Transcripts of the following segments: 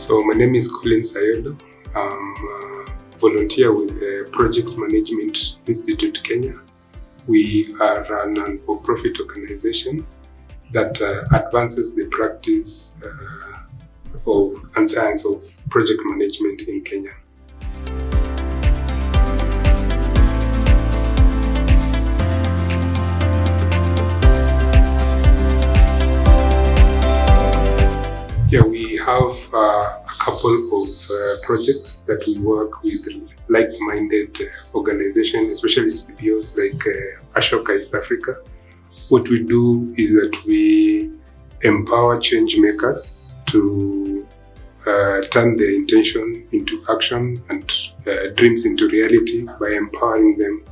So my name is Ayodo. I'm a volunteer with the Project Management Institute Kenya. We are a non-for-profit organization that advances the practice and science of project management in Kenya. Yeah, we have a couple of projects that we work with like-minded organizations, especially CBOs like Ashoka East Africa. What we do is that we empower change makers to turn their intention into action and dreams into reality by empowering them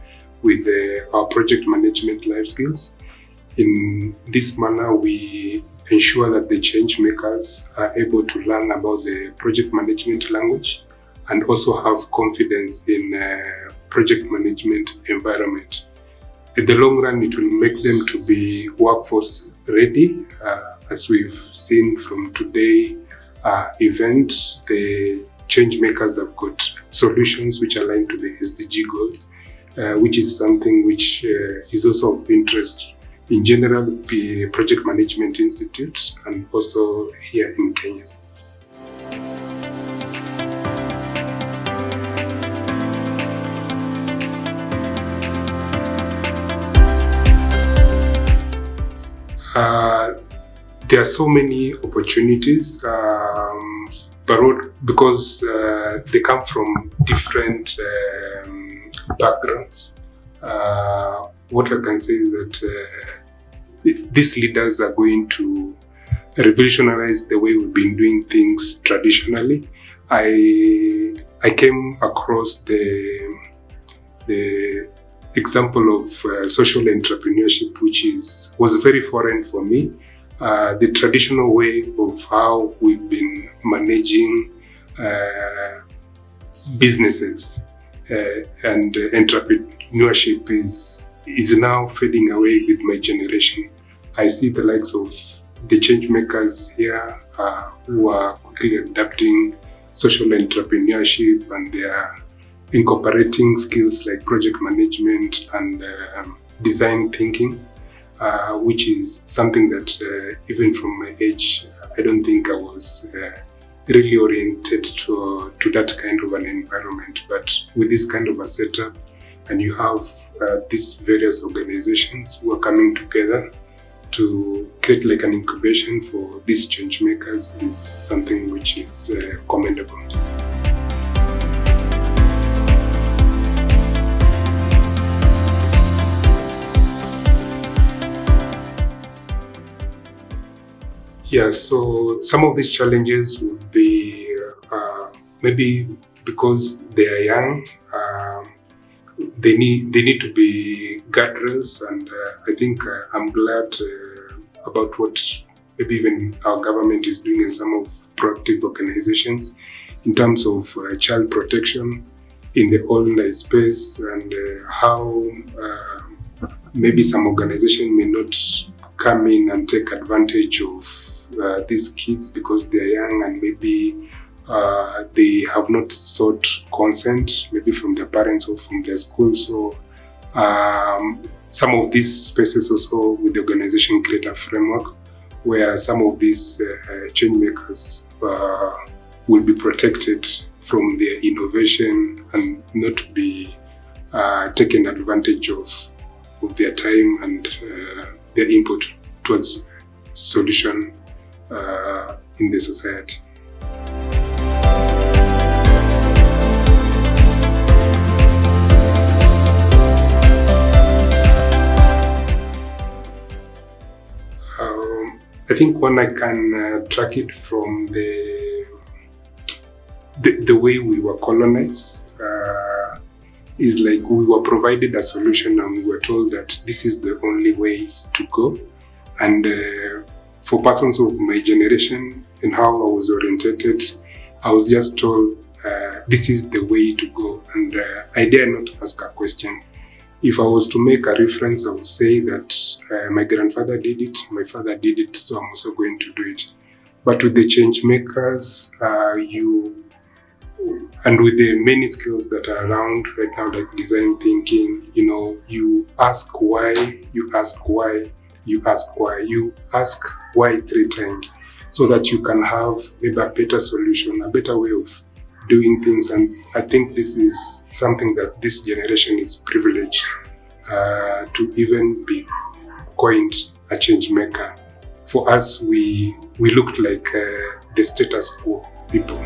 with our project management life skills. In this manner, we ensure that the change makers are able to learn about the project management language and also have confidence in project management environment. In the long run, it will make them to be workforce ready. As we've seen from today's event, the change makers have got solutions which align to the SDG goals, which is something which is also of interest in general, the Project Management Institute, and also here in Kenya. There are so many opportunities, but because they come from different backgrounds, what I can say is that these leaders are going to revolutionize the way we've been doing things traditionally. I came across the example of social entrepreneurship, which was very foreign for me. The traditional way of how we've been managing businesses and entrepreneurship is now fading away with my generation. I see the likes of the change makers here who are quickly adapting social entrepreneurship, and they are incorporating skills like project management and design thinking, which is something that even from my age, I don't think I was really oriented to that kind of an environment. But with this kind of a setup, and you have these various organizations who are coming together to create like an incubation for these change makers, is something which is commendable. Yeah, so some of these challenges would be maybe because they are young, they need to be guardrails, and I think I'm glad about what maybe even our government is doing and some of proactive organizations in terms of child protection in the online space, and how maybe some organization may not come in and take advantage of these kids because they're young and maybe they have not sought consent, maybe from their parents or from their school. So some of these spaces also with the organization create a framework where some of these change makers will be protected from their innovation and not be taken advantage of their time and their input towards solution in the society. I think when I can track it from the way we were colonized, is like we were provided a solution and we were told that this is the only way to go. And for persons of my generation and how I was orientated, I was just told this is the way to go, and I dare not ask a question. If I was to make a reference, I would say that my grandfather did it, my father did it, so I'm also going to do it. But with the change makers, and with the many skills that are around right now, like design thinking, you ask why, you ask why, you ask why, you ask why 3 times, so that you can have maybe a better solution, a better way of doing things. And I think this is something that this generation is privileged to even be coined a change maker. For us, we looked like the status quo people.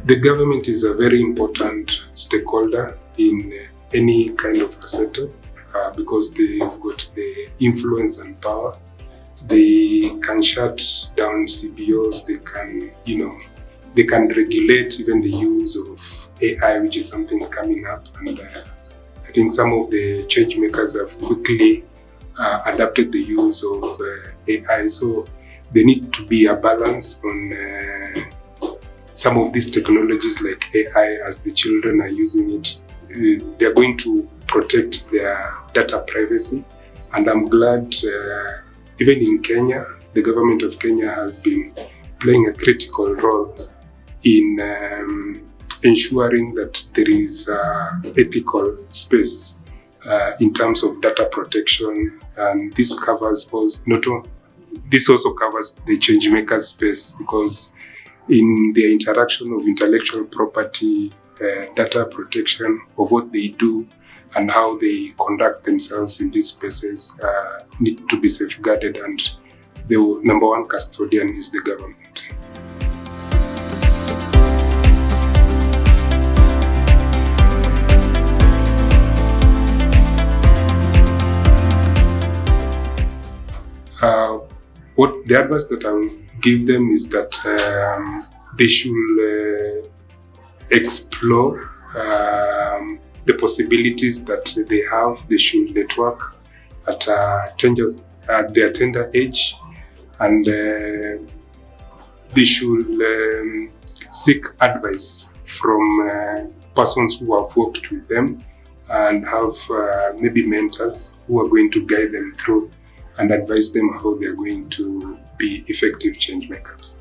The government is a very important stakeholder in any kind of a setup because they've got the influence and power. They can shut down CBOs. They can regulate even the use of AI, which is something coming up. And I think some of the change makers have quickly adapted the use of AI. So there need to be a balance on some of these technologies like AI. As the children are using it, they're going to protect their data privacy. And I'm glad even in Kenya, the government of Kenya has been playing a critical role in ensuring that there is ethical space in terms of data protection. And this covers this also covers the change maker space, because in their interaction of intellectual property, data protection of what they do and how they conduct themselves in these spaces need to be safeguarded, and the number one custodian is the government. What the advice that I will give them is that they should explore the possibilities that they have. They should network at their tender age, and they should seek advice from persons who have worked with them and have maybe mentors who are going to guide them through and advise them how they are going to be effective change makers.